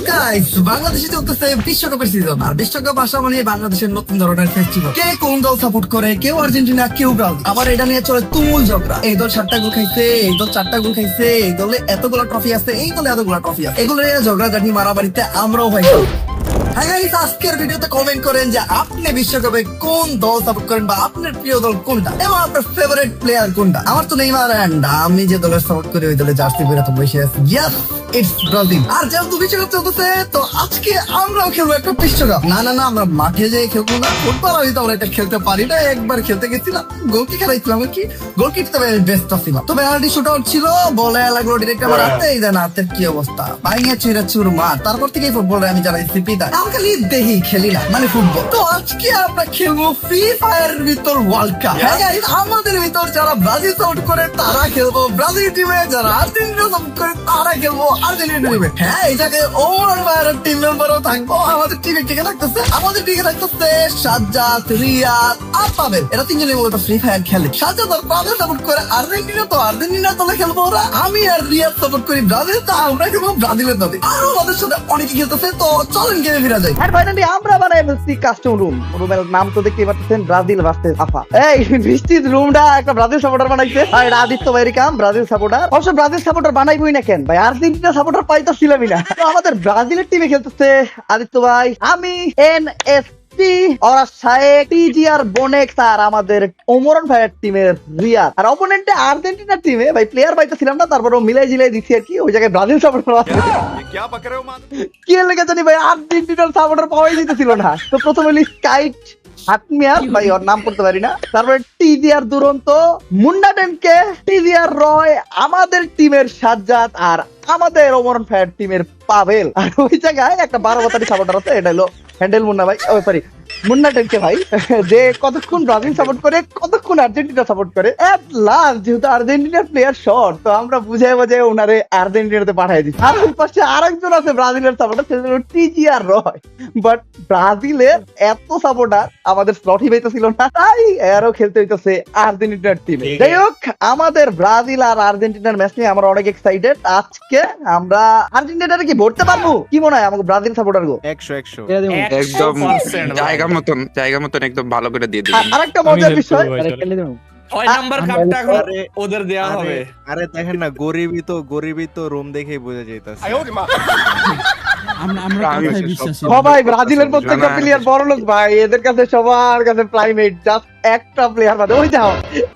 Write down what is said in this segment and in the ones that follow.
Guys, বাংলাদেশে চলতেছে বিশ্বকাপের সিজন। আর বিশ্বকাপ আসা মানে বাংলাদেশের নতুন ধরনের ফেস্টিভ্যাল। কে কোন দল সাপোর্ট করে, কেউ আর্জেন্টিনা, কেউ ব্রাজিল। আবার এটা নিয়ে চলে তুমুল ঝগড়া। এই দল 7টা গোল খাইছে, এই দল 4টা গোল খাইছে, এই দলে এতগুলো ট্রফি আছে, এই দলে এতগুলো ট্রফি আছে। এগুলো নিয়ে ঝগড়াঝাটি মারামারিতে আমরাও ভাই। হ্যাঁ গাইস, আজকের ভিডিওতে কমেন্ট করেন যে আপনি বিশ্বকাপে কোন দল সাপোর্ট করেন বা আপনার প্রিয় দল কোনটা এবং আপনার ফেভারিট প্লেয়ার কোনটা। আমার তো নেইমার, এন্ড আমি যে দলের সাপোর্ট করি ওই দলে জার্সি পরে তো বসে আছি। Yes, it's Brazil. আর যেহেতু বিশ্বকাপ চলতেছে তো আজকে আমরাও খেলবো একটা বিশ্বকাপ। না না না, আমরা মাঠে যেয়ে খেলবো না, ফুটবল আমি তো আমরা এটা খেলতে পারি না। একবার খেলতে গেছিলাম, গোলকি খেলাইছিলাম আর কি, গোলকিট তবে বেস্ট ছিলাম। তবে আরেকটি শুট আউট ছিল, বলে লাগলো ডিরেক্ট আমার হাতে। এই দেন হাতের কি অবস্থা, ভাঙে চুরা চুরমার। তারপর থেকে ফুটবলে আমি জানাইছি পিতা আমি খালি দেখি, খেলি না মানে ফুটবল। তো আজকে আমরা খেলবো ফ্রি ফায়ার ভিতর ওয়ার্ল্ড কাপ। হ্যাঁ গাইস, আমাদের ভিতর যারা ব্রাজিল সাপোর্ট করে তারা খেলবো ব্রাজিল টিমে, যারা আর্জেন্টিনা সাপোর্ট করে তারা খেলবো আর্জেন্টিনা টিমে। হ্যাঁ, এই জায়গায় ওমর ভাইয়ের টিম মেম্বারও থাকবো। আমাদের টিমে টিকে থাকতেছে, আমাদের টিকে থাকতেছে সাজ্জাদ, রিয়াদ আর পাবেল। এরা তিনজনই মূলত ফ্রি ফায়ার খেলে। সাজ্জাদ আর পাবেল সাপোর্ট করে আর্জেন্টিনা, তো আর্জেন্টিনা দলে খেলবো ওরা। আমি আর রিয়াদ সাপোর্ট করি ব্রাজিল, তো আমরা খেলবো ব্রাজিলের দলে। আরো আমাদের সাথে অনেকে খেলতেছে, তো চলেন গেমে ফিরে যাই। আর ফাইনালি আমরা বানাই ফেলছি কাস্টম রুম। রুমের নাম তো দেখতে পাচ্ছেন, ব্রাজিল ভার্সেস আফা। এই বৃষ্টির রুমটা একটা ব্রাজিল সাপোর্টার বানাইছে। আর এটা আদিত্য ভাইয়ের কাম, ব্রাজিল সাপোর্টার। অবশ্য ব্রাজিল সাপোর্টার বানাইবই না কেন ভাই, আর্জেন্টিনা সাপোর্টার পাইতাছিলামই না। তো আমাদের ব্রাজিলের টিমে খেলতেছে আদিত্য ভাই, আমি, NS ওরা শায়েক, টিজিআর, বোনেক্স আর আমাদের ওমরন ভাইয়ের টিমের রিয়াদ। আর অপোনেন্টে আর্জেন্টিনার টিমে ভাই প্লেয়ার পাইতেছিলাম না, তারপর মিলাই জিলাই দিচ্ছি আর কি। ওই জায়গায় ব্রাজিল সাপোর্টার কি লেগে জানি ভাই, আর্জেন্টিনার সাপোর্টার পাওয়াই দিতেছিল না। তো প্রথমে হলি স্কাইট হাতমিয়ার ভাই, ওর নাম করতে পারি না। তারপরে টিজিআর দুরন্ত, মুন্ডা টেনকে, টিজিআর রয়, আমাদের টিমের সাজ্জাদ আর আমাদের ওমরন ভাইয়ের টিমের পাবেল। আর ওই জায়গায় একটা 12 বাতারি সাপোর্টার আছে, এটা হলো হ্যান্ডেল মুন্না ভাই, ও সরি মুন্না টেনকে ভাই, যে কতক্ষণ ব্রাজিল সাপোর্ট করে কতক্ষণ আর্জেন্টিনা সাপোর্ট করে। এট লাস্ট যেহেতু আর্জেন্টিনার প্লেয়ার শর্ট, তো আমরা বুঝাই বুঝাই ওনারে আর্জেন্টিনাতে পাঠিয়ে দিচ্ছি। আর ওই পাশে আরেকজন আছে ব্রাজিলের সাপোর্টার, সে হলো টিজিআর রয়। বাট ব্রাজিলের এত সাপোর্টার আমাদের স্লটই পাইতেছিল না, তাই এরও খেলতে হইতেছে আর্জেন্টিনার টিমে। যাই হোক, আমাদের ব্রাজিল আর আর্জেন্টিনার ম্যাচ নিয়ে আমরা অনেক এক্সাইটেড। আজকে আমরা আর্জেন্টিনারে কি ভরতে পারবো, কি মনে হয় আমাকে ব্রাজিল সাপোর্টার গো? 100 একদম জায়গা মতন একদম ভালো করে দিয়ে দিবি। আরেকটা মজার বিষয়, 6 নাম্বার কাপটা এখন ওদের দেয়া হবে। আরে দেখেন না, গরিবই তো রুম দেখেই বোঝা যাইতাছে। সবাই ব্রাজিলের প্রত্যেকটা প্লেয়ার বড় লোক ভাই, এদের কাছে সবার কাছে প্রাইমেট জাস্ট একটা প্লেয়ার বাদে। ওই যাও,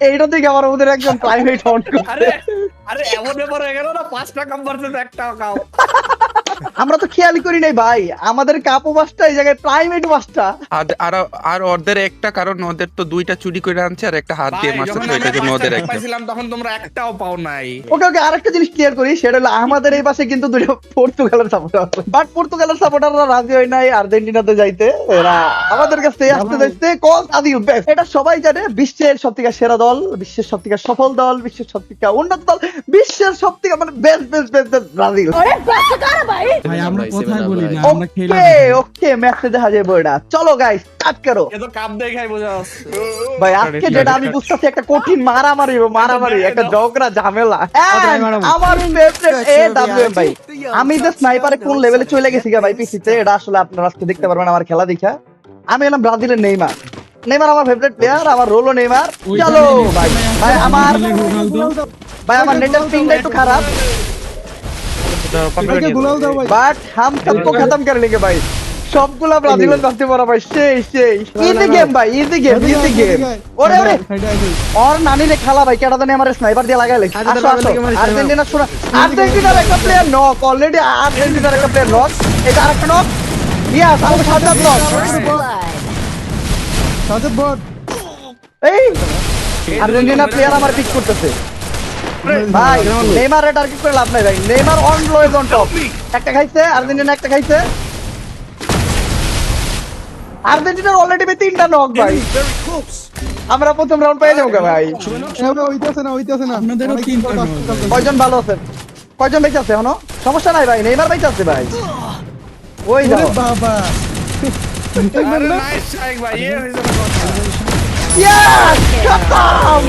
এইটা থেকে আমার ওদের একজন প্রাইমেট অন করছে। আরে এমন ব্যাপার হয়ে গেল না, 5টা কাপ ভার্সেস একটা কাপ। আমরা তো খেয়ালই করি নাই ভাই, আমাদের কাপও 5টা, এই জায়গায় প্রাইমেট 5টা। আর ওদের একটা কারণ, ওদের তো 2টা চুরি করে আনছে আর একটা হাত দিয়ে মারছে, তো এটার জন্য ওদের একটা পাইছিলাম, তখন তোমরা একটাও পাও নাই। ওকে ওকে, আরেকটা জিনিস ক্লিয়ার করি, সেটা হলো আমাদের এই পাশে কিন্তু দুটো পর্তুগালের সাপোর্টার আছে। বাট পর্তুগালের সাপোর্টাররা রাজি হয় নাই আর্জেন্টিনাতে যাইতে, এরা আমাদের কাছে আসতে যাইতে কজ আদিল বেস্ট। এটা সবাই জানে, বিশ্বের সবথেকে সেরা দল, বিশ্বের সবথেকে সফল দল, বিশ্বের সবথেকে উন্নত দল, বিশ্বের সবথেকে মানে বেস্ট বেস্ট বেস্ট ব্রাজিল। ভাই আমরা কথাই বলি না, আমরা খেলা ওকে ওকে, ম্যাচে দেখা যাবে এটা। চলো গাইস, স্টার্ট করো। এ তো কাপ দেখাই বোঝা যাচ্ছে ভাই আজকে যেটা আমি বুঝতেছি, একটা কঠিন মারামারি, একটা ঝগড়া ঝামেলা। আমার ফেভারিট AWM ভাই, আমি যে স্নাইপারে কোন লেভেলে চলে গেছি গা ভাই পিসিতে, এটা আসলে আপনারা আজকে দেখতে পারবেন আমার খেলা দেখা। আমি হলাম ব্রাজিলের নেইমার। নেইমার আমার ফেভারিট প্লেয়ার, আমার রোলও নেইমার। চলো ভাই, ভাই আমার নেটের পিংটা একটু খারাপ, বাট হাম সবকো খতম করে লেগে ভাই। সবগুলা ব্রাজিলের জানতে পারা ভাই, সেই ইজি গেম ভাই, ইজি গেম। ওরে ওরে, ওর নানি রে খালা ভাই, কেডা জানি আমার স্নাইপার দিয়ে লাগাইলে। আসো আসো, আর্জেন্টিনা শুনো, আর্জেন্টিনার একটা প্লেয়ার নক, অলরেডি আর্জেন্টিনার একটা প্লেয়ার নক, এটা আরেকটা নক। ইয়েস, আমাদের সাজ্জাদ নক। এই আর্জেন্টিনা প্লেয়ার আমার পিক করতেছে ভাই। নেইমার টার্গেট করে লাভ নাই ভাই, নেইমার অন লোয়েজ অন টপ। একটা খাইছে আর্জেন্টিনা, একটা খাইছে আর্জেন্টিনার অলরেডি 3টা নক ভাই। আমরা প্রথম রাউন্ড পেয়ে যাবো ভাই। আপনাদেরও 3টা কয়জন ভালো আছে, কয়জন বেঁচে আছে এখনো? সমস্যা নাই ভাই, নেইমার বেঁচে আছে ভাই। ওই যাও বাবা, নাইস স্ট্রাইক ভাই, এই হইছে কথা। ইয়েস, খতম।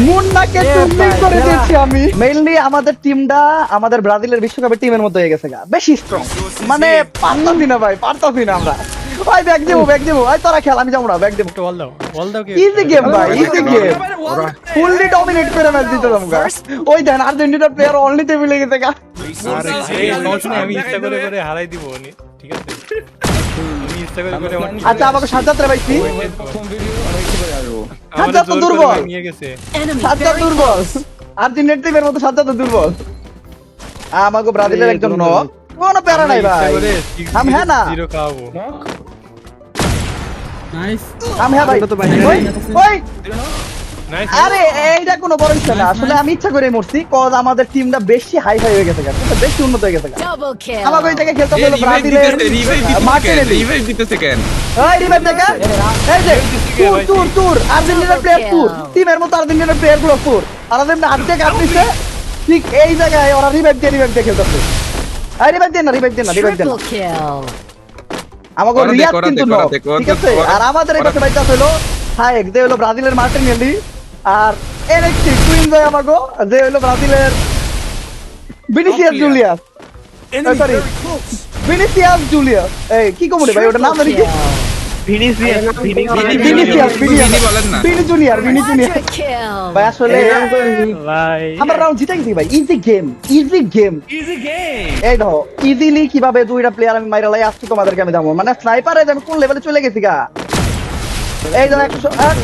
মুন্নাকে টুর্নিং করে দিয়েছি আমি। মেইনলি আমাদের টিমটা আমাদের ব্রাজিলের বিশ্বকাপের টিমের মতো হয়ে গেছে গা, বেশি স্ট্রং, মানে পারতাছি না ভাই, পারতাছি না আমরা। ভাই ব্যাগ দেবো, ভাই তোরা খেল, আমি যাবো না, ব্যাগ দেবো। ইজি গেম ভাই, ইজি গেম, ফুললি ডমিনেট করে ম্যাচ দিতে আমরা। ওই দেন আর্জেন্টিনার প্লেয়ার অনলি টেবিলে গেছে গা। আমি ইচ্ছা করে হারাই দিব, ঠিক আছে? আচ্ছা আমাকে সাজ্জাদ রে পাইছি, সাজ্জাদ তো দুর্বল, সাজ্জাদ দুর্বল, আর্জেন্টিনার টিমের মতো সাজ্জাদ তো দুর্বল। আমাকে ব্রাজিলের একজন নক, কোনো প্যারা নাই ভাই। हम है ना, নাইস। हम है ভাই। ওই আরে এইটা কোনো বড় ইচ্ছা না, আসলে আমি ইচ্ছা করে মরছি, কজ আমাদের টিমটা বেশি হাই ফাই হয়ে গেছে, বেশি উন্নত হয়ে গেছে। আমাকে ওই জায়গায় খেলতে হলো ব্রাজিলের মার্টিনেলি। রিভাইভ দিতেছে কেন? এই রিভাইভ দেখা, এই যে তুর আর্জেন্টিনার প্লেয়ার তুর, টিমের মতো আর্জেন্টিনার প্লেয়ার গুলো তুর, আর ওদের হাতে কাটছে ঠিক এই জায়গায় ওরা রিভাইভ দিয়ে খেলতেছে। এই রিভাইভ দেন না, রিভাইভ দেন না। আমাকে রিয়াদ কিন্তু নক, ঠিক আছে? আর আমাদের এই পাশে বাইটা হলো হায়েক, যে হলো ব্রাজিলের মার্টিনেলি, আর এনএক্সটি টুইন যায় আমাকে, যে হলো ব্রাজিলের Vinicius Julius. Sorry, Vinicius Julius. এই কি কমরে ভাই, ওটা নাম জানি কি? ভিনিসিয়াস ভিনি জুনিয়র ভাই। আসলে আমরা রাউন্ড জিতে গেছি ভাই, ইজি গেম। এই দেখো ইজিলি কিভাবে দুইটা প্লেয়ার আমি মাইরা লাই আসছি তোমাদেরকে আমি দাম, মানে স্নাইপারে আমি কোন লেভেলে চলে গেছি গা। এই দেখো 108।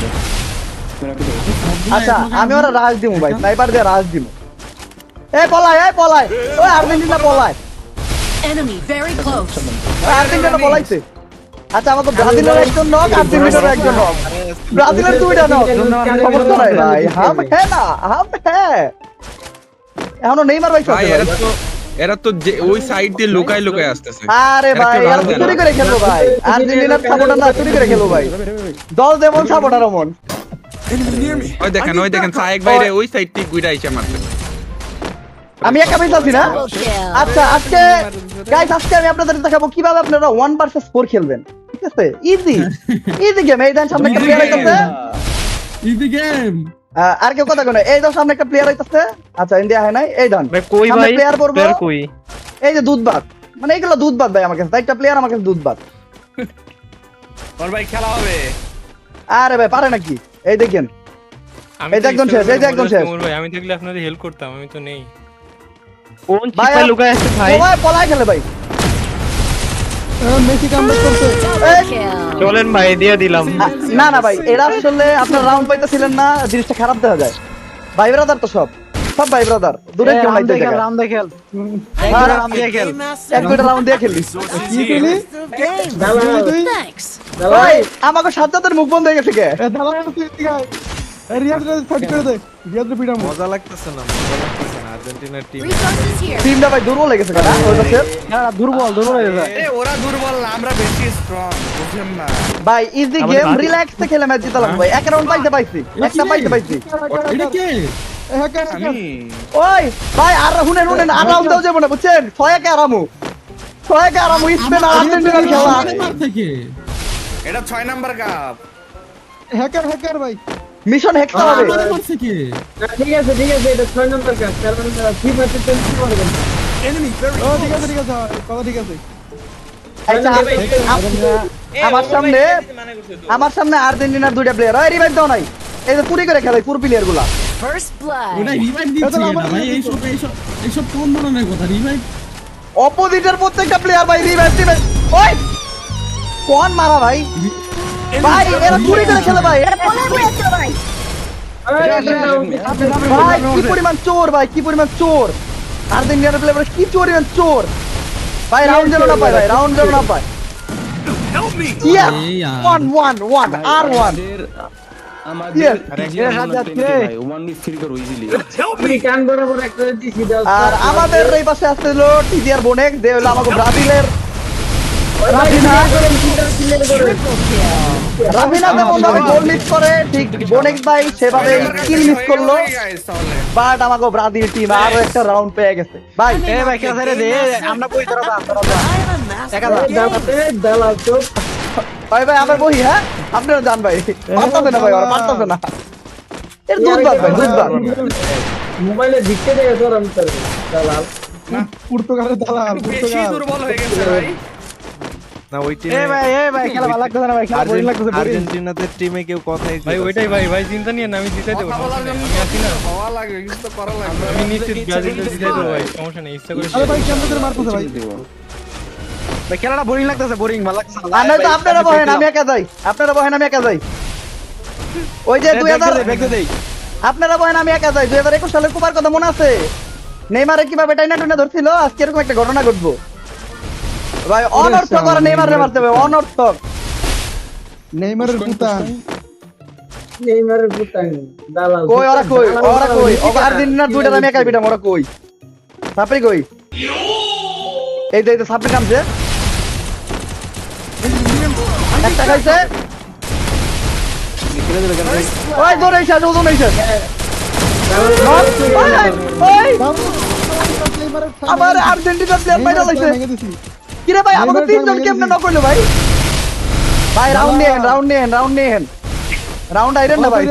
আচ্ছা আমি ওরা রাজ দিমু ভাই, স্নাইপার দিয়ে রাজ দিমু। এই পলায় ওই আর্জেন্টিনা পলায়, আর্জেন্টিনা পলাইছে। আচ্ছা আমাকে ব্রাজিলের একজন নক, আর্জেন্টিনার একজন নক, ব্রাজিলের দুইটা নক। সমস্যা নাই ভাই, হাম হ্যাঁ না, হাম হ্যাঁ। এখনো নেইমার ভাই ভাই এরা তো ওই সাইড দিয়ে লুকায় আসতেছে। আরে ভাই এরা চুরি করে খেলবো ভাই, আর্জেন্টিনার সাপোর্টার না, চুরি করে খেলবো ভাই। দল যেমন সাপোর্টার অমন। ওই দেখেন সায়েক ভাইরে ওই সাইড থেকে গুইরা আইছে মারতে। আমি একা পাইতাছি না। আচ্ছা আজকে গাইস, আজকে আমি আপনাদের দেখাবো কিভাবে আপনারা 1 ভার্সেস 4 খেলবেন, ঠিক আছে? Easy game. এই দেন সামনে একটা প্লেয়ার আইতাছে, ইজি গেম। আর কেউ কথা কয়, এই দাও সামনে একটা প্লেয়ার আইতাছে। আচ্ছা ইন্ডিয়া হয় নাই, এই দান কই ভাই প্লেয়ার পড়বো, এই যে দুধবাত, মানে এগুলো দুধবাত ভাই। আমার কাছে একটা প্লেয়ার, আমার কাছে দুধবাত। ওর ভাই খেলা হবে। আরে ভাই পারে নাকি? এই দেখেন, এই একদম শেষ, এই একদম শেষ। আমি দেখলে আপনাদের হেল্প করতাম, আমি তো নেই। কোন চিপা লুকায় আছে ভাই? সবাই পলায় খেলে ভাই। মেসি কামব্যাক করছে। চলেন ভাই দিয়ে দিলাম। না ভাই, এরা আসলে আপনার রাউন্ড পাইতেছিলেন না, জিনিসটা খারাপ দেখা যায়। ভাই ব্রাদার তো সব ভাই ব্রাদার, দূরে কেউ নাই। দেখেন রাউন্ড দিয়ে খেল, রাউন্ড দিয়ে খেল, এক দুইটা রাউন্ড দিয়ে খেলি। কি খেলি? ভাই আমাকে সাজ্জাদের মুখ বন্ধ হয়ে গেছে কে? মজা লাগতেছে না, আর্জেন্টিনার টিম টিমটা ভাই দুর্বল হয়ে গেছে না? ওই পাশে দুর্বল হয়ে গেছে। ওরা দুর্বল না, আমরা বেশি স্ট্রং, বুঝেন না ভাই ইজি গেম, রিল্যাক্স এ খেলে ম্যাচ জিতলাম ভাই। এক রাউন্ড পাইছি, একটা পাইছি। এটা কে? ওই ভাই আর শুনেন, আর রাউন্ড দাও যাবো না, বুঝছেন? 6-1 আরামু স্পেন আর আর্জেন্টিনার খেলা। এটা 6 নাম্বার কাপ। হ্যাকার ভাই মিশন হ্যাক হবে। ঠিক আছে এটা 6 নম্বর কাজ, কারণ কি পাচ্ছে টেনশন করবেন না। কথা ঠিক আছে। আচ্ছা আমার সামনে আর্জেন্টিনার দুইটা প্লেয়ার। ওই রিভাইভ দাও নাই, এই যে পুরি করে খেলে পুরো প্লেয়ার গুলা। ওটা রিভাইভ দিচ্ছে না ভাই, এইসব কোন ধরনের কথা? রিভাইভ অপোজিটের প্রত্যেকটা প্লেয়ার ভাই রিভাইভ দিবে। ওই কোন মারা ভাই, ভাই এরা পুরি করে খেলে ভাই। ভাই কি পরিমাণ চোর ভাই, কি পরিমাণ চোর আর্জেন্টিনার প্লেয়ার, কি পরিমাণ চোর ভাই। রাউন্ড যেন না পায় ভাই, রাউন্ড যেন না পায়। Yes, 1-1 R1 আর আমাদের এই পাশে আসছিল টিজিআর বোনেক, যে হলো আমাকে ব্রাজিলের রাবিনা যেমন ভাবে গোল মিস করে, ঠিক বোনেক ভাই সেভাবে কিল মিস করলো। বাট আমাকে ব্রাজিল টিম আরো একটা রাউন্ড পেয়ে গেছে ভাই। ভাই খেলা রে দে, আমরা কই তোরা ভাই আমার বহি। হ্যাঁ আপনারা জান ভাই, পারতাছে না ভাই, ওরা পারতাছে না। এর দুধ ভাত ভাই, দুধ ভাত। পর্তুগালের দালাল বেশি পর্তুগাল দুর্বল হয়ে গেছে ভাই। না ওই এ টিমে ভাই খেলা ভালো লাগতেছে না ভাই, খেলা boring লাগতেছে, boring। আর্জেন্টিনাদের টিমে কেউ কথাই ভাই ওইটাই ভাই চিন্তা নিয়ে না, আমি জিতাই দেবো, কথা বলার জন্য আমি আছি না, হওয়া লাগবে, কিছু তো করা লাগবে। আমি নিশ্চিত ব্রাজিলকে জিতাই দেবো ভাই, সমস্যা নেই, ইচ্ছা করে আরে ভাই কেমন করে মারতেছে ভাই ভাই খেলাটা boring লাগতেছে, boring, ভালো লাগতেছে না। আর নয়তো আপনারা বহেন, আমি একা যাই। আপনারা বহেন, আমি একা যাই। ওই যে 2000 আপনারা বহেন, আমি একা যাই। 2021 সালের কুপার কথা মনে আছে? নেইমারে কিভাবে টাইনা টুনা ধরছিল, আজকে এরকম একটা ঘটনা ঘটবো। ভাই অনর্থক করে নেইমারে মারতে হবে, অনর্থক। নেইমারের পুতান কই ওরা কই? ওরা কই? ওকে আর্জেন্টিনার দুইটা আমি একাই পিটাম, ওরা কই? সাপরি কই? এই যে সাপরি নামছে, একটা খাইছে। ওই দৌড়াইছে, ওজন হইছে। আবার আর্জেন্টিনার প্লেয়ার বাইরে লাইছে। কিরে ভাই আমাকে তিনজন কেমনে নক করলো ভাই? ভাই রাউন্ড নিয়েন। রাউন্ড আইরেন না ভাই।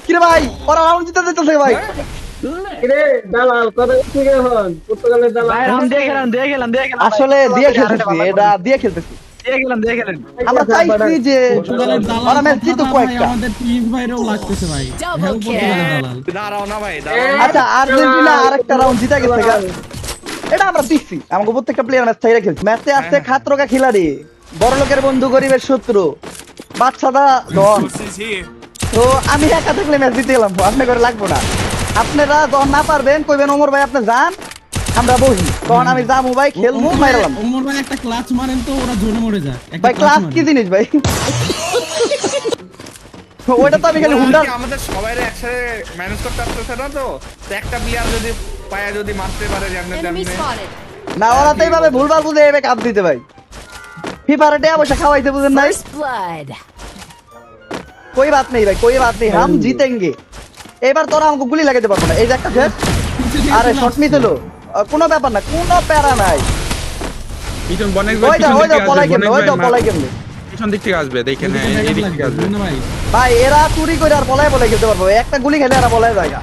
কিরে ভাই ওরা রাউন্ড জিতে দিতেছে ভাই। আসলে দিয়ে খেলতেছি, এটা দিয়ে খেলতেছি। আমরা চাইছি যে পর্তুগালের দালাল ওরা ম্যাচ জিতুক ভাই, কয়েকটা। আমাদের টিম ভাইরেও লাগতেছে ভাই হ্যাঁ, পর্তুগালের দালাল দাঁড়াও না ভাই, দাঁড়াও। আচ্ছা আর্জেন্টিনা আরেকটা রাউন্ড জিতে গেছে গা। এটা আমরা দিচ্ছি, আমাকে প্রত্যেকটা প্লেয়ার ম্যাচ চাইরা খেলছে। ম্যাচে আসছে খাতরকা খিলাড়ি, বড় লোকের বন্ধু, গরিবের শত্রু, বাচ্চাদা ডন। তো আমি একা থাকলে ম্যাচ জিতে গেলাম, আপনার করে লাগবো না। আপনারা যখন না পারবেন কইবেন ওমর ভাই আপনি যান, আমরা বসি, তখন আমি যাবো ভাই, খেলবো, মাইরালাম। ওমর ভাই একটা ক্লাচ মারেন তো ওরা জোরে মরে যায় একটা ভাই ক্লাস কি জিনিস ভাই? ওটা তো আমি খালি হুন্ডা। আমাদের সবাইরে একসাথে ম্যানেজ করতে পারতেছে না তো, তো একটা প্লেয়ার যদি পায়া যদি মারতে পারে যেমনে Enemy তেমনে। spotted. না ওরা তো এইভাবে ভুলভাল বুঝে এবে কাপ দিতে ভাই। ফিফারে টাকা পয়সা খাওয়াইতে বুঝেন নাই? First blood. कोई बात नहीं भाई, कोई बात नहीं, हम जीतेंगे। এবার তোরা আমাকে গুলি লাগাতে পারবো না। এই যে একটা শেষ, আরে শট মিস হলো, কোনো ব্যাপার না, কোনো প্যারা নাই। পিছন বনেক ওই যা পলাই কেমনে, ওই যা পলাই কেমনে। পিছন দিক থেকে আসবে, দেখেন এই দিক থেকে আসবে। না ভাই ভাই এরা চুরি করে আর পলাই খেলতে পারবো, একটা গুলি খেলে এরা পলাই জায়গা।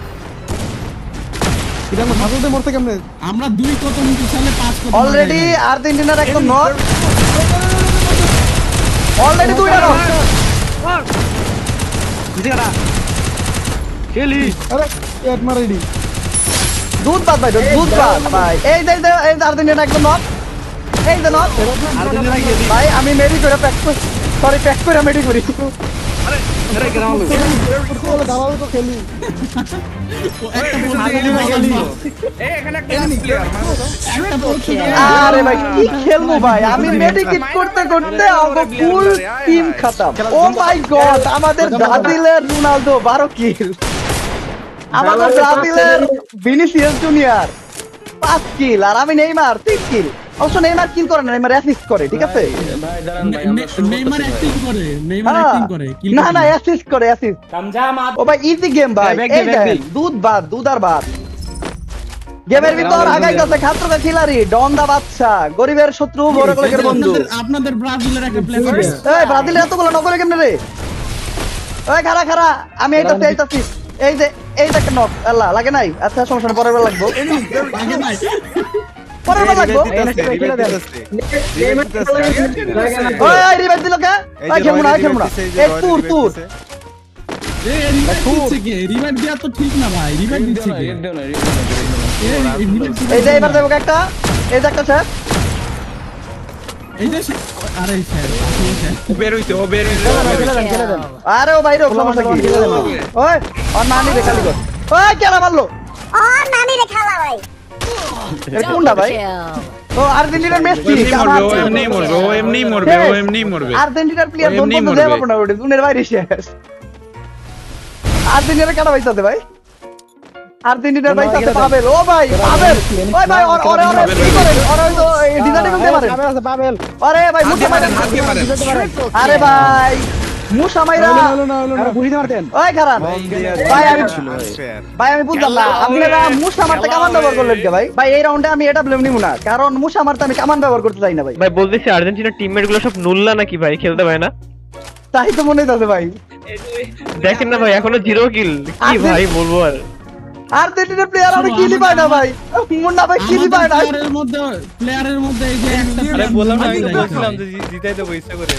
এটা আমরা ভাগলতে মরতে কেমনে আমরা 2 কত মিনিট সালে 5 কত অলরেডি আর্জেন্টিনার একদম নক, অলরেডি দুইটা নক। আরে এক মারাইডি দুধ পাত ভাই, দুধ পাত ভাই। এই যে আর্জেন্টিনা একদম নক, এই যে নক ভাই। আমি মেডি করে প্যাক করে মেডি করি। পর্তুগালের দালাল তো খেলি আরে ভাই কি খেলবো ভাই, আমি মেডিকেট করতে করতে আমাকে ফুল টিম খতম। ও মাই গড, আমাদের ব্রাজিলের রোনালদো 12 কিল, আমাদের ব্রাজিলের ভিনিসিয়াস জুনিয়র 5 কিল, আর আমি নেইমার 3 কিল। অবশ্য নেইমার কিল করে না, নেইমার অ্যাসিস্ট করে, ঠিক আছে? নেইমার অ্যাক্টিং করে নেইমার অ্যাক্টিং করে কিল না না অ্যাসিস্ট করে, অ্যাসিস্ট। ও ভাই ইজি গেম ভাই, এই দেখেন দুধ আর ভাত। গেমের ভিতর আগাইতেছে খাতরকা খিলাড়ি, ডন দা বাচ্চা, গরিবের শত্রু, বড় লোকের বন্ধু। আপনাদের ব্রাজিলের একটা প্লেয়ার এই ব্রাজিলের এতগুলো নকরে কেমনে রে? ওই খারা আমি এইটাছি। এই যে একটা নক, আল্লাহ লাগে নাই। আচ্ছা সমস্যা নেই, পরের বার লাগবো, আগে ভাই পরের বার লাগবো। ওই রিভাইভ দিল কে? ওই খেলবো না। এই তুর এ রিভাইভ দিচ্ছে কে রিভাইভ দেয়া তো ঠিক না ভাই রিভাইভ দিচ্ছে কে এই যে এবার দেবো একটা, এই যে একটা স্যার। এই যে আরে স্যার ও বের হইছে। আরে ও বাইরে সমস্যা কি? ওই আর নানি রে খালি কর। ওই কেলা মারলো, এ কোনটা ভাই? Kill. ও আর্জেন্টিনার মেসি। এমনি মরবে। আর্জেন্টিনার প্লেয়ার এমনি বন্ধ মরবে। দেব না, ওটা দুনের বাইরে শেষ। আর্জেন্টিনার কাটা পাইছাতে ভাই, আর্জেন্টিনার পাইছাতে পাবেল। ও ভাই পাবেল, ওই ভাই ওরে কি করে? ওরে তো ডিজাইন করতে পারে পাবেল। আরে ভাই মুসা মাইরা, আরে ভাই মুসা মাইরা আরে বুঝিতে পারতেন। ওই খারাপ ভাই আমি বুঝলাম না, আপনারা মুসা মারতে কামান ব্যবহার করলেন কে ভাই? ভাই এই রাউন্ডে আমি এটা ব্লেম নিব না, কারণ মুসা মারতে আমি কামান ব্যবহার করতে চাই না ভাই। ভাই বলতেছি আর্জেন্টিনার টিমমেট গুলো সব নুল্লা নাকি ভাই, খেলতে পারে না? তাই তো মনে হইতাছে ভাই। দেখেন না ভাই এখনো 0 কিল কি ভাই বলবো আর আর্জেন্টিনার প্লেয়ার আমি কিলি পায় না ভাই, মুন্না ভাই কিলি পায় না। প্লেয়ারের মধ্যে এই যে একটা আরে বললাম না, আমি তো ব্রাজিল বলছিলাম যে জিতাই দেবো ইচ্ছা করে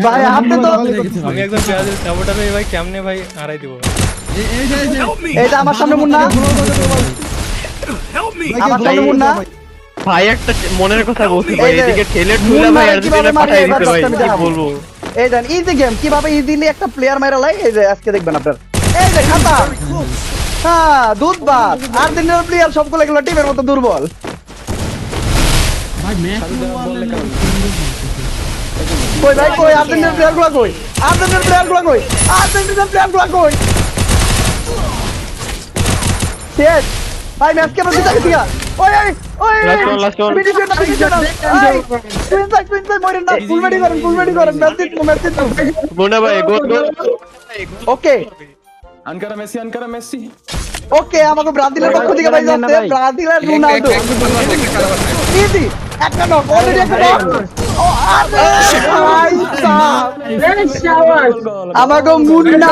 ভাই আপনি তো আমি একদম ব্রাজিল সাপোর্টার হয়ে ভাই কেমনে ভাই হারাই দিব এইটা আমার সামনে মুন্না, আমার সামনে মুন্না ভাই একটা মনের কথা বলছি ভাই, এদিকে ঠেলে ঠুলে ভাই আর্জেন্টিনা পাঠায় দিতে ভাই, কি বলবো এই দেন ইজি গেম কিভাবে ইজিলি একটা প্লেয়ার মাইরা লাই, এই যে আজকে দেখবেন আপনার, এই যে খাতা, হ্যাঁ দুধ ভাত। আর্জেন্টিনার প্লেয়ার সবগুলো এগুলো টিমের মতো দুর্বল। ভাই ম্যাচ কই ভাই কই আর্জেন্টিনার প্লেয়ার গুলো কই, আর্জেন্টিনার প্লেয়ার গুলো কই, আর্জেন্টিনার প্লেয়ার গুলো কই, শেষ ভাই ম্যাচ কেমন জিতা গেছি গা। ওই ওই ওই Last one. ফিনিশার না ফিনিশার না টুইন সাইড মরেন না, ফুল মেডি করেন ম্যাচ জিতবো। মোনা ভাই গোল ওকে Ankara Messi. ওকে আমাকে ব্রাজিলের পক্ষ থেকে ভাই যাচ্ছে ব্রাজিলের রোনাল্ডো ইজি একটা নক অলরেডি একটা নক ও আরে ভাই আমাকে মুন্না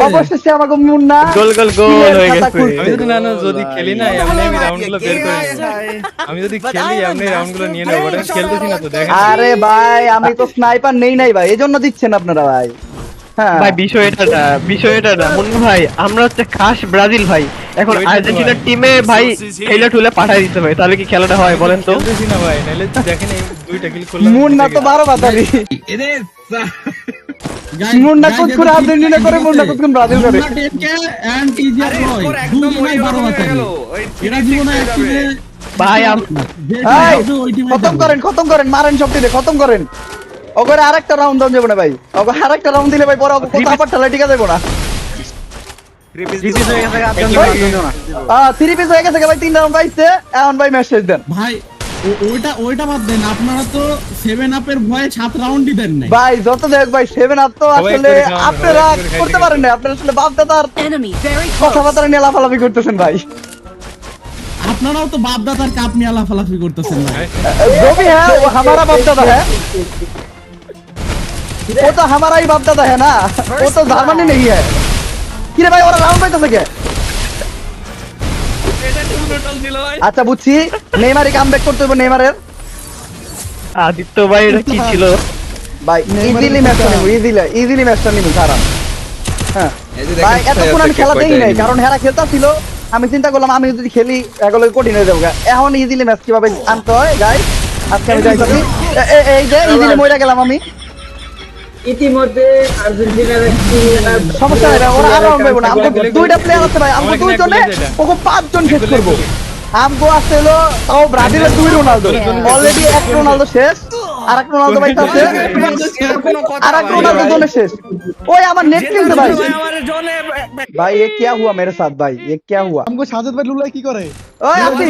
অবশেষে আমাকে মুন্না গোল হয়ে গেছে। খাতা খুলছে। আমি যদি না যদি খেলি না এমনি আমি রাউন্ডগুলো বের করে নেব। আমি যদি খেলি এমনি রাউন্ডগুলো নিয়ে নেব, ওটা খেলতেছি না তো দেখেন। আরে ভাই আমি তো স্নাইপার নেই ভাই, এজন্য দিচ্ছেন আপনারা ভাই। হ্যাঁ ভাই বিষয় এটা না মুন্না ভাই, আমরা হচ্ছে খাস ব্রাজিল ভাই, এখন আর্জেন্টিনার টিমে ভাই খেলে ঠুলে পাঠাই দিতে ভাই, তাহলে কি খেলাটা হয় বলেন তো? খেলতেছি না ভাই, নাইলে দেখেন এই দুইটা কিল করলাম। মুন্না তো 12 বাতারি মুন্না কোচ করে আর্জেন্টিনা করে, মুন্না কোচ করে ব্রাজিল করে। এন্ড ইজিয়ার বয় একদম ওই রকম হয়ে গেল ওই এরা জীবনে একসাথে ভাই খতম করেন মারেন সবটিতে খতম করেন। ওগরে আরেকটা রাউন্ড দাও যাবে না ভাই, ওগরে আরেকটা রাউন্ড দিলে ভাই পরে কোথা আবার ঠেলা ঠিক আছে না। থ্রি পিস হয়ে গেছে ভাই, 3 রাউন্ড পাইছে এখন ভাই ম্যাচ শেষ দেন ভাই ওইটা বাদ দেন, আপনারা তো 7 আপের ভয়ে 7 রাউন্ডই দেন নাই ভাই। যত দেখ ভাই 7 আপ তো আসলে আপনারা করতে পারেন না, আপনারা আসলে বাপ দাদার কথাবার্তা নিয়ে লাফালাফি করতেছেন ভাই। আপনারাও তো বাপ দাদার কাপ নিয়ে লাফালাফি করতেছেন ভাই। जो भी है वो हमारा बाप दादा है, वो तो हमारा ही बाप दादा है ना, वो तो जर्मनी नहीं है। কিরে ভাই ওরা রাউন্ড পাইতেছে কে? আচ্ছা বুঝছি, নেইমারই কামব্যাক করতে হবে নেইমারের। আদিত্য ভাই এটা কি ছিল ভাই ইজিলি ম্যাচটা নিব, ইজিলি ম্যাচটা নিব সারা। হ্যাঁ ভাই এতক্ষণ আমি খেলা দেই নাই, কারণ হেরা খেলতাছিল, আমি চিন্তা করলাম আমি যদি খেলি এগুলো কঠিন হয়ে যাবে। এখন ইজিলি ম্যাচ কিভাবে আনতে হয় গাইস আজকে আমি যাইতাছি। এই যে ইজিলি মইরা গেলাম আমি। ইতিমধ্যে আর্জেন্টিনার সমস্যা নাই ভাই, ওরা আর রাউন্ড পাইবো না। আমগো দুইটা প্লেয়ার আছে ভাই, আমগো দুইজনে ওকে 5 জন শেষ করব। আমগো আছে হলো তাও ব্রাজিলের 2 রোনালদো, অলরেডি এক রোনালদো শেষ, আর এক রোনালদো ভাই আছে, আর এক রোনালদো জোনে শেষ। ওই আমার নেট কিনতে ভাই ভাই ये क्या हुआ मेरे साथ भाई, ये क्या हुआ? हमको साजिद भाई लुलाई की करे ওই আসি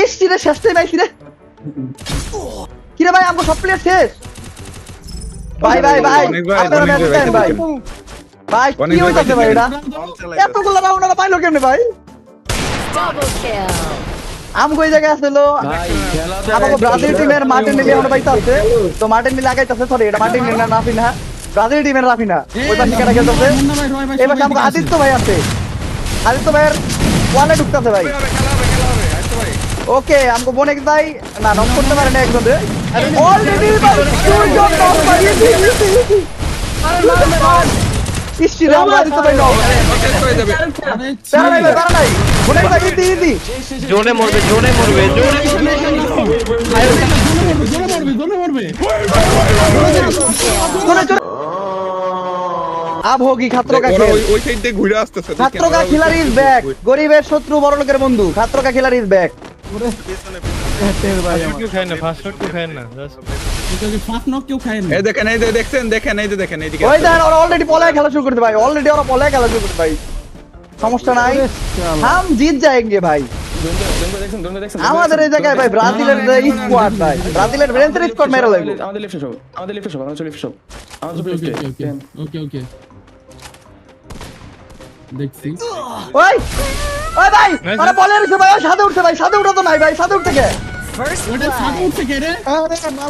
ইস রে শেষ টাইম আইছি রে। কি রে ভাই আমগো সব প্লেয়ার শেষ ভাই আপনারা ম্যাচ দেন ভাই। ভাই কি হইতাছে ভাই এটা, এতগুলো রাউন্ড আমরা পাইলো কেমনে ভাই? আমগো এই জায়গায় আসলো আমাগো ব্রাজিল টিমের মার্টিনেলি আমরা পাইতাছে, তো মার্টিনেলি আগাইতাছে, সরি এটা মার্টিনেলি না রাফিনা, ব্রাজিল টিমের রাফিনা ওই পাশে কেটে খেলতেছে। এবার আমগো আদিত্য ভাই আছে, আদিত্য ভাইয়ের ওয়ালে ঢুকতেছে ভাই। ওকে আমগো বনেক ভাই না নক করতে পারে না একজন অলরেডি ভাই দুইজন নক ভাই ইসি রে আমরা আদিত্য ভাই নক সারা নাই বনেক ভাই ইজি জোনে মরবে জোরে মরবে अब होगी खतरों का खेल, ওই সাইড দিয়ে ঘুরে আসতেছে खतरों का खिलाड़ी इज बैक, गरीबेर शत्रु बड़ लोकेर बंधु, खतरों का खिलाड़ी इज बैक। কেউ খায় না, ফার্স্ট শট কেউ খায় না, ফার্স্ট নক কেউ খায় না। এই দেখেন এই যে দেখেন এইদিকে ওই দেখেন ওরা অলরেডি পলায় খেলা শুরু করতে ভাই, অলরেডি ওরা পলায় খেলা শুরু করতে ভাই। সমস্যা নাই, हम जीत जाएंगे भाई। আমাদের এই জায়গায় ভাই ব্রাজিলের যে স্কোয়াড ভাই, ব্রাজিলের ব্রেন্সের স্কোয়াড মেরে লাগবে। আমাদের লেফট শপ আমাদের লেফট শপ ওকে দেখছি ওই ওই ভাই ওরা বলে রইছে ভাই, সাদে উঠছে ভাই, সাদে উঠা তো নাই ভাই, সাদে উঠতে কে ওটা ছাদে উঠছে কে রে?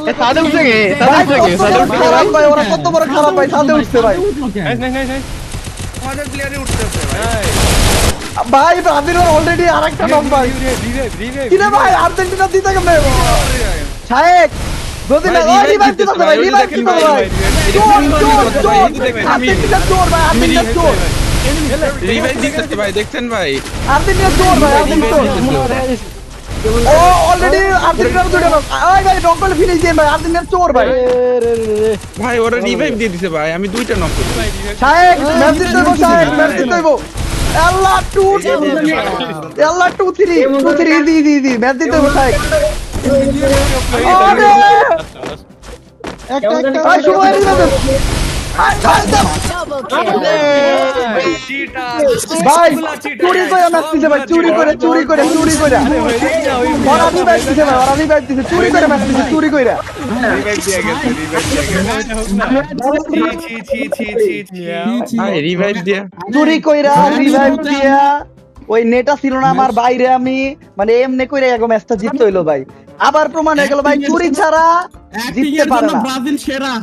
এ সাদে উঠছে কে? ভাই সাদে উঠছে কে? কত সাদে বড় উঠছে কে খারাপ ভাই? ভাই, ওরা কত বড় খারাপ ভাই, সাথে উঠছে ভাই। ছাদে উঠলো কে? আমাদের প্লেয়ারই উঠতেছে ভাই ভাই ব্রাজিল অলরেডি আরেকটা নম্বর কিরে ভাই, আর্জেন্টিনা দিতে কেমনে শায়েক যদি না ওই রিভাইভ দিতে হবে ভাই, রিভাইভ দিতে হবে ভাই, আর্জেন্টিনা জোর ভাই, আর্জেন্টিনা জোর, রিভাইভ দিতেছে ভাই, দেখছেন ভাই? আর্জেন্টিনা জোর ভাই, আর্জেন্টিনা ও অলরেডি আর্জেন্টিনা দুটো লোক ওই ভাই ডঙ্কলে ফিনিশ দিয়ে ভাই, আর্জেন্টিনা জোর ভাই। ভাই ওরা রিভাইভ দিয়ে দিছে ভাই, আমি দুইটা নক করছি। শায়েক ম্যাচ জিততে হইব, শায়েক ম্যাচ জিততে হইব। আল্লাহ 2 আল্লাহ 2 3 ইজি ম্যাচ জিততে হইব শায়েক। আরে ভাই শুরু হয়ে গেছে ভাই, চুরি করে ম্যাচ দিছে ভাই, চুরি করে ওরা রিভাইভ দিছে ভাই, ওরা রিভাইভ দিছে, চুরি করে ম্যাচ দিছে, চুরি করে ভাই রিভাইভ দিয়া চুরি কইরা রিভাইভ দিয়া ওই নেটা ছিল না আমার বাইরে, আমি মানে এমনি কইরা এগো ম্যাচটা জিততে হইলো ভাই। আবার প্রমাণ হয়ে গেল ভাই চুরি ছাড়া অ্যাক্টিং জিততে এর পারে জন্য না। ব্রাজিল সেরা,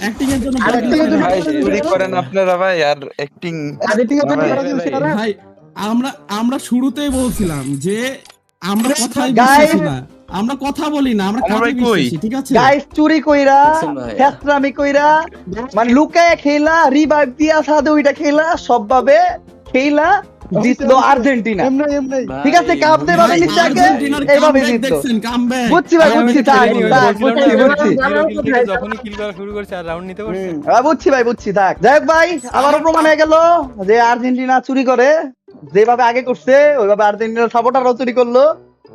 অ্যাক্টিং এর জন্য ভাই চুরি করেন আপনারা ভাই, আর অ্যাক্টিং ভাই আমরা শুরুতেই বলছিলাম যে আমরা কথাই Guys, বিশ্বাসী না, আমরা কথা বলি না, আমরা আমরা কাজে কই? বিশ্বাসী, ঠিক আছে? গাইস চুরি কইরা ফেসরামি কইরা মানে লুকায় খেলা, রিভাইভ দিয়া সাদে ওইটা খেলা, সবভাবে খেলা জিতলো আর্জেন্টিনা। ঠিক আছে, কাপ দে ভাবে নিচ্ছে আগে, আর্জেন্টিনার এইভাবে comeback জিতলো। দেখছেন, comeback। বুঝছি ভাই, বুঝছি থাক বুঝছি যখনই কিল করা শুরু করছে আর রাউন্ড নিতে পারছে। বুঝছি ভাই, বুঝছি থাক। যাই হোক ভাই, আবারও প্রমাণ হয়ে গেল যে আর্জেন্টিনা চুরি করে, যেভাবে আগে করছে ওইভাবে আর্জেন্টিনার সাপোর্টাররাও চুরি করলো।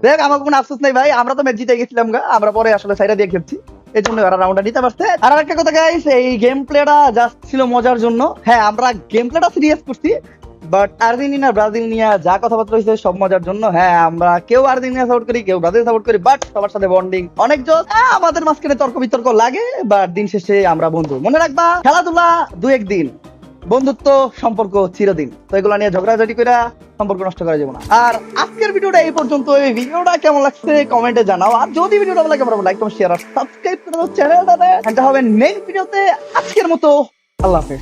দেখ আমার কোনো আফসোস নেই ভাই, আমরা তো ম্যাচ জিতে গেছিলাম গা, আমরা পরে আসলে সাইডা দিয়ে খেলছি, এই জন্য ওরা রাউন্ডটা নিতে পারছে। আর একটা কথা গাইস, এই গেম প্লেটা জাস্ট ছিল মজার জন্য। হ্যাঁ আমরা গেম প্লেটা সিরিয়াস করছি, বাট আর্জেন্টিনা ব্রাজিল নিয়ে যা কথাবার্তা হয়েছে সব মজার জন্য। হ্যাঁ আমরা কেউ আর্জেন্টিনা সাপোর্ট করি, কেউ ব্রাজিল সাপোর্ট করি, বাট সবার সাথে বন্ডিং অনেক জোস। আমাদের মাঝখানে তর্ক বিতর্ক লাগে, বাট দিন শেষে আমরা বন্ধু। মনে রাখবা, খেলাধুলা দু একদিন, বন্ধুত্ব সম্পর্ক চিরদিন। তো এগুলো নিয়ে ঝগড়াঝাটি করে সম্পর্ক নষ্ট করা যাবে না। আর আজকের ভিডিওটা এই পর্যন্ত। এই ভিডিওটা কেমন লাগছে কমেন্টে জানাও, আর যদি ভিডিওটা ভালো লাগে লাইক কমেন্ট শেয়ার আর সাবস্ক্রাইব করে দাও চ্যানেলটাতে। দেখা হবে নেক্সট ভিডিওতে। আজকের মতো আল্লাহ হাফেজ।